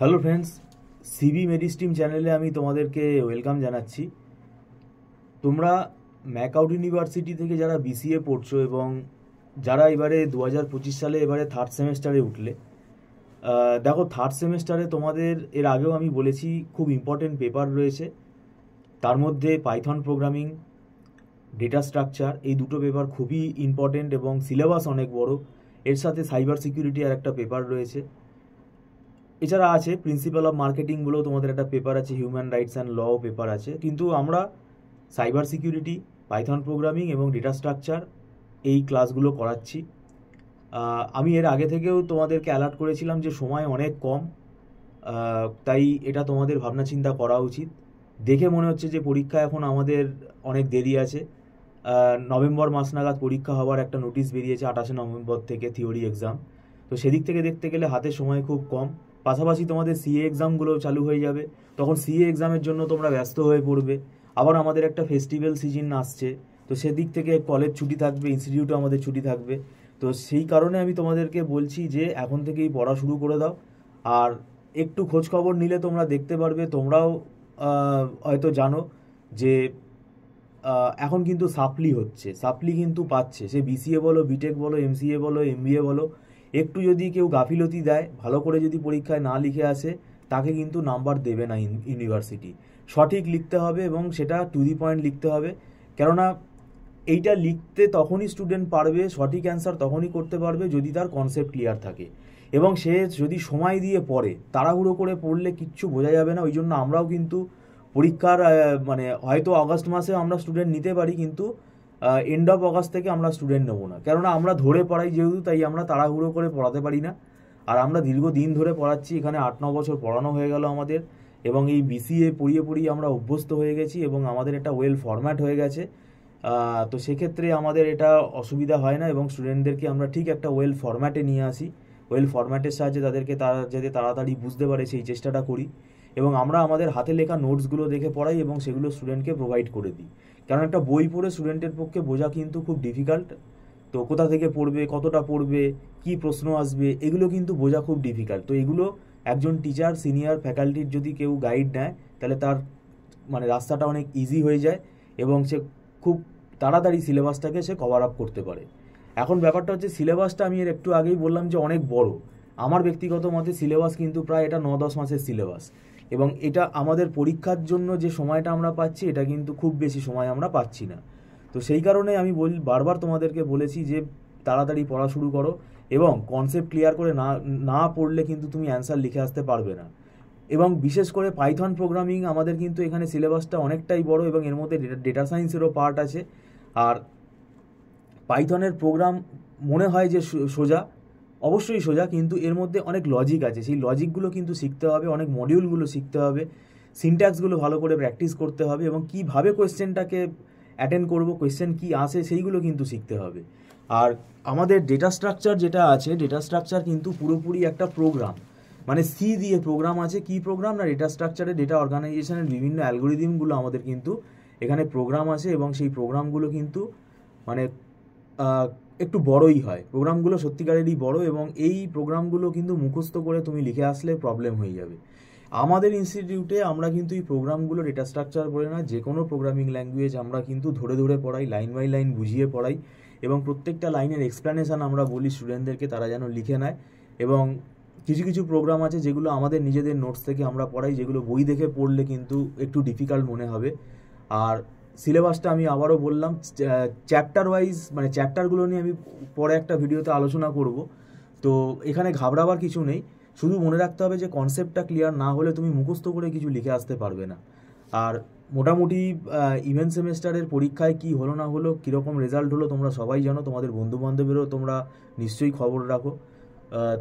Hello friends, CB মেডিস্ট্রিম চ্যানেলে আমি তোমাদেরকে ওয়েলকাম জানাচ্ছি। তোমরা ম্যাকআউট ইউনিভার্সিটি থেকে যারা বিসিএ পড়ছো এবং যারা এবারে 2025 সালে এবারে থার্ড সেমেস্টারে উঠলে, দেখো থার্ড সেমেস্টারে তোমাদের এর আগেও আমি বলেছি খুব ইম্পর্টেন্ট পেপার রয়েছে। তার মধ্যে পাইথন প্রোগ্রামিং, ডেটা স্ট্রাকচার, এই দুটো পেপার খুবই ইম্পর্টেন্ট এবং সিলেবাস অনেক বড়। এর সাথে সাইবার সিকিউরিটি আর একটা পেপার রয়েছে। এছাড়া আছে প্রিন্সিপাল অফ মার্কেটিং বলেও তোমাদের একটা পেপার আছে, হিউম্যান রাইটস অ্যান্ড লও পেপার আছে। কিন্তু আমরা সাইবার সিকিউরিটি, পাইথন প্রোগ্রামিং এবং ডেটা স্ট্রাকচার এই ক্লাসগুলো করাচ্ছি। আমি এর আগে থেকেও তোমাদেরকে অ্যালার্ট করেছিলাম যে সময় অনেক কম, তাই এটা তোমাদের ভাবনা চিন্তা করা উচিত। দেখে মনে হচ্ছে যে পরীক্ষা এখন আমাদের অনেক দেরি আছে। নভেম্বর মাস নাগাদ পরীক্ষা হওয়ার একটা নোটিশ বেরিয়েছে, 28 নভেম্বর থেকে থিওরি এক্সাম। তো সেদিক থেকে দেখতে গেলে হাতে সময় খুব কম। পাশাপাশি তোমাদের সিএ এক্সামগুলো চালু হয়ে যাবে, তখন সিএ এক্সামের জন্য তোমরা ব্যস্ত হয়ে পড়বে। আবার আমাদের একটা ফেস্টিভ্যাল সিজন আসছে, তো সেদিক থেকে কলেজ ছুটি থাকবে, ইনস্টিটিউটও আমাদের ছুটি থাকবে। তো সেই কারণে আমি তোমাদেরকে বলছি যে এখন থেকেই পড়া শুরু করে দাও। আর একটু খোঁজ খবর নিলে তোমরা দেখতে পারবে, তোমরাও হয়তো জানো যে এখন কিন্তু সাপ্লি হচ্ছে, সাপ্লি কিন্তু পাচ্ছে, সে বিসিএ বলো, বিটেক বলো, এমসিএ বলো, এমবিএ বলো। একটু যদি কেউ গাফিলতি দেয়, ভালো করে যদি পরীক্ষায় না লিখে আসে, তাকে কিন্তু নাম্বার দেবে না ইউনিভার্সিটি। সঠিক লিখতে হবে এবং সেটা টু দি পয়েন্ট লিখতে হবে। কেননা এইটা লিখতে তখনই স্টুডেন্ট পারবে, সঠিক অ্যান্সার তখনই করতে পারবে যদি তার কনসেপ্ট ক্লিয়ার থাকে এবং সে যদি সময় দিয়ে পড়ে। তাড়াহুড়ো করে পড়লে কিচ্ছু বোঝা যাবে না। ওই জন্য আমরাও কিন্তু পরীক্ষার মানে হয়তো আগস্ট মাসে আমরা স্টুডেন্ট নিতে পারি, কিন্তু এন্ড অফ আগস্ট থেকে আমরা স্টুডেন্ট নেবো না। কেননা আমরা ধরে পড়াই যেহেতু, তাই আমরা তাড়াহুড়ো করে পড়াতে পারি না। আর আমরা দীর্ঘদিন ধরে পড়াচ্ছি, এখানে 8-9 বছর পড়ানো হয়ে গেল আমাদের, এবং এই বিসিএ পড়িয়ে পড়িয়ে আমরা অভ্যস্ত হয়ে গেছি এবং আমাদের একটা ওয়েল ফরম্যাট হয়ে গেছে। তো সেক্ষেত্রে আমাদের এটা অসুবিধা হয় না এবং স্টুডেন্টদেরকে আমরা ঠিক একটা ওয়েল ফরম্যাটে নিয়ে আসি। ওয়েল ফরম্যাটের সাহায্যে তাদেরকে তারা যাতে তাড়াতাড়ি বুঝতে পারে সেই চেষ্টাটা করি। এবং আমরা আমাদের হাতে লেখা নোটসগুলো দেখে পড়াই এবং সেগুলো স্টুডেন্টকে প্রোভাইড করে দিই। কারণ একটা বই পড়ে স্টুডেন্টের পক্ষে বোঝা কিন্তু খুব ডিফিকাল্ট। তো কোথা থেকে পড়বে, কতটা পড়বে, কি প্রশ্ন আসবে, এগুলো কিন্তু বোঝা খুব ডিফিকাল্ট। তো এগুলো একজন টিচার, সিনিয়র ফ্যাকাল্টির যদি কেউ গাইড নেয়, তাহলে তার মানে রাস্তাটা অনেক ইজি হয়ে যায় এবং সে খুব তাড়াতাড়ি সিলেবাসটাকে সে কভার আপ করতে পারে। এখন ব্যাপারটা হচ্ছে সিলেবাসটা আমি এর একটু আগেই বললাম যে অনেক বড়। আমার ব্যক্তিগত মতে সিলেবাস কিন্তু প্রায় এটা 9-10 মাসের সিলেবাস, এবং এটা আমাদের পরীক্ষার জন্য যে সময়টা আমরা পাচ্ছি, এটা কিন্তু খুব বেশি সময় আমরা পাচ্ছি না। তো সেই কারণে আমি বারবার তোমাদেরকে বলেছি যে তাড়াতাড়ি পড়া শুরু করো এবং কনসেপ্ট ক্লিয়ার করে না পড়লে কিন্তু তুমি অ্যান্সার লিখে আসতে পারবে না। এবং বিশেষ করে পাইথন প্রোগ্রামিং আমাদের কিন্তু এখানে সিলেবাসটা অনেকটাই বড় এবং এর মধ্যে ডেটা সায়েন্সেরও পার্ট আছে। আর পাইথনের প্রোগ্রাম মনে হয় যে সোজা, অবশ্যই সোজা, কিন্তু এর মধ্যে অনেক লজিক আছে। সেই লজিকগুলো কিন্তু শিখতে হবে, অনেক মডিউলগুলো শিখতে হবে, সিনট্যাক্সগুলো ভালো করে প্র্যাকটিস করতে হবে এবং কীভাবে কোয়েশ্চেনটাকে অ্যাটেন্ড করব, কোয়েশ্চেন কী আসে, সেইগুলো কিন্তু শিখতে হবে। আর আমাদের ডেটা স্ট্রাকচার যেটা আছে, ডেটা স্ট্রাকচার কিন্তু পুরোপুরি একটা প্রোগ্রাম, মানে সি দিয়ে প্রোগ্রাম আছে। কি প্রোগ্রাম না, ডেটা স্ট্রাকচারে ডেটা অর্গানাইজেশনের বিভিন্ন অ্যালগোরিদমগুলো আমাদের কিন্তু এখানে প্রোগ্রাম আছে এবং সেই প্রোগ্রামগুলো কিন্তু মানে একটু বড়ই হয়। প্রোগ্রামগুলো সত্যিকারেরই বড় এবং এই প্রোগ্রামগুলো কিন্তু মুখস্থ করে তুমি লিখে আসলে প্রবলেম হয়ে যাবে। আমাদের ইনস্টিটিউটে আমরা কিন্তু এই প্রোগ্রামগুলো ডেটা স্ট্রাকচার বলে না, যে কোনো প্রোগ্রামিং ল্যাঙ্গুয়েজ আমরা কিন্তু ধরে ধরে পড়াই, লাইন বাই লাইন বুঝিয়ে পড়াই এবং প্রত্যেকটা লাইনের এক্সপ্লেনেশান আমরা বলি স্টুডেন্টদেরকে, তারা যেন লিখে নেয়। এবং কিছু কিছু প্রোগ্রাম আছে যেগুলো আমাদের নিজেদের নোটস থেকে আমরা পড়াই, যেগুলো বই দেখে পড়লে কিন্তু একটু ডিফিকাল্ট মনে হবে। আর সিলেবাসটা আমি আবারও বললাম, চ্যাপ্টার ওয়াইজ, মানে চ্যাপ্টারগুলো নিয়ে আমি পরে একটা ভিডিওতে আলোচনা করব। তো এখানে ঘাবড়াবার কিছু নেই, শুধু মনে রাখতে হবে যে কনসেপ্টটা ক্লিয়ার না হলে তুমি মুখস্থ করে কিছু লিখে আসতে পারবে না। আর মোটামুটি ইভেন্ট সেমেস্টারের পরীক্ষায় কি হলো না হলো, কীরকম রেজাল্ট হলো তোমরা সবাই জানো, তোমাদের বন্ধুবান্ধবেরও তোমরা নিশ্চয়ই খবর রাখো,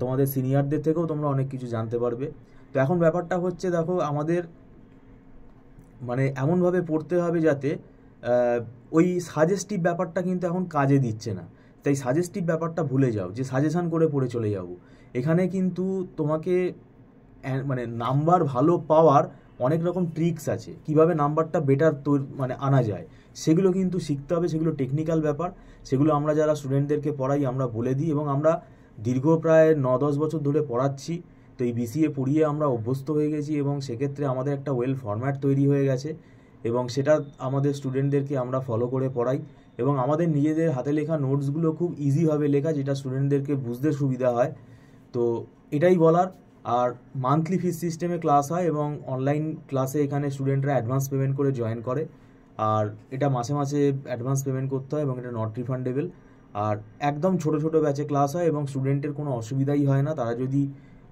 তোমাদের সিনিয়রদের থেকেও তোমরা অনেক কিছু জানতে পারবে। তো এখন ব্যাপারটা হচ্ছে, দেখো আমাদের মানে এমনভাবে পড়তে হবে যাতে ওই সাজেস্টিভ ব্যাপারটা কিন্তু এখন কাজে দিচ্ছে না। তাই সাজেস্টিভ ব্যাপারটা ভুলে যাও, যে সাজেশান করে পড়ে চলে যাব। এখানে কিন্তু তোমাকে মানে নাম্বার ভালো পাওয়ার অনেক রকম ট্রিক্স আছে, কিভাবে নাম্বারটা বেটার মানে আনা যায়, সেগুলো কিন্তু শিখতে হবে। সেগুলো টেকনিক্যাল ব্যাপার, সেগুলো আমরা যারা স্টুডেন্টদেরকে পড়াই আমরা বলে দিই এবং আমরা দীর্ঘ প্রায় 9-10 বছর ধরে পড়াচ্ছি। তো এই বিসিএ পড়িয়ে আমরা অভ্যস্ত হয়ে গেছি এবং সেক্ষেত্রে আমাদের একটা ওয়েল ফরম্যাট তৈরি হয়ে গেছে এবং সেটা আমাদের স্টুডেন্টদেরকে আমরা ফলো করে পড়াই এবং আমাদের নিজেদের হাতে লেখা নোটসগুলো খুব ইজিভাবে লেখা, যেটা স্টুডেন্টদেরকে বুঝতে সুবিধা হয়। তো এটাই বলার। আর মান্থলি ফিস সিস্টেমে ক্লাস হয় এবং অনলাইন ক্লাসে এখানে স্টুডেন্টরা অ্যাডভান্স পেমেন্ট করে জয়েন করে, আর এটা মাসে মাসে অ্যাডভান্স পেমেন্ট করতে হয় এবং এটা নট রিফান্ডেবল। আর একদম ছোট ছোট ব্যাচে ক্লাস হয় এবং স্টুডেন্টের কোনো অসুবিধাই হয় না। তারা যদি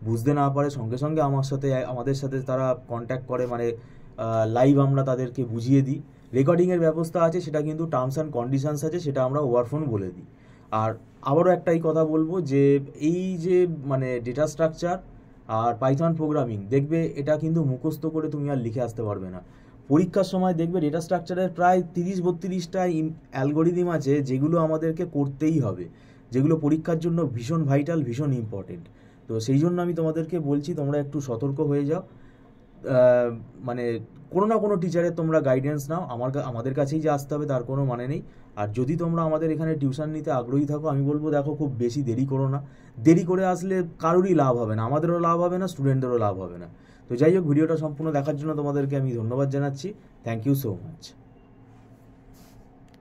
বুঝতে না পারে সঙ্গে সঙ্গে আমাদের সাথে তারা কন্ট্যাক্ট করে, মানে লাইভ আমরা তাদেরকে বুঝিয়ে দিই। রেকর্ডিংয়ের ব্যবস্থা আছে, সেটা কিন্তু টার্মস অ্যান্ড কন্ডিশনস আছে, সেটা আমরা ওভারফোন বলে দিই। আর আবারও একটাই কথা বলবো যে এই যে মানে ডেটা স্ট্রাকচার আর পাইথন প্রোগ্রামিং, দেখবে এটা কিন্তু মুখস্থ করে তুমি আর লিখে আসতে পারবে না। পরীক্ষার সময় দেখবে ডেটা স্ট্রাকচারের প্রায় 30-32টা অ্যালগোরিদম আছে যেগুলো আমাদেরকে করতেই হবে, যেগুলো পরীক্ষার জন্য ভীষণ ভাইটাল, ভীষণ ইম্পর্টেন্ট। তো সেই জন্য আমি তোমাদেরকে বলছি তোমরা একটু সতর্ক হয়ে যাও। মানে কোনো না কোনো টিচারের তোমরা গাইডেন্স নাও, আমাদের কাছেই যে আসতে হবে তার কোনো মানে নেই। আর যদি তোমরা আমাদের এখানে টিউশন নিতে আগ্রহী থাকো, আমি বলবো দেখো খুব বেশি দেরি করো না। দেরি করে আসলে কারোরই লাভ হবে না, আমাদেরও লাভ হবে না, স্টুডেন্টদেরও লাভ হবে না। তো যাই হোক, ভিডিওটা সম্পূর্ণ দেখার জন্য তোমাদেরকে আমি ধন্যবাদ জানাচ্ছি। Thank you so much.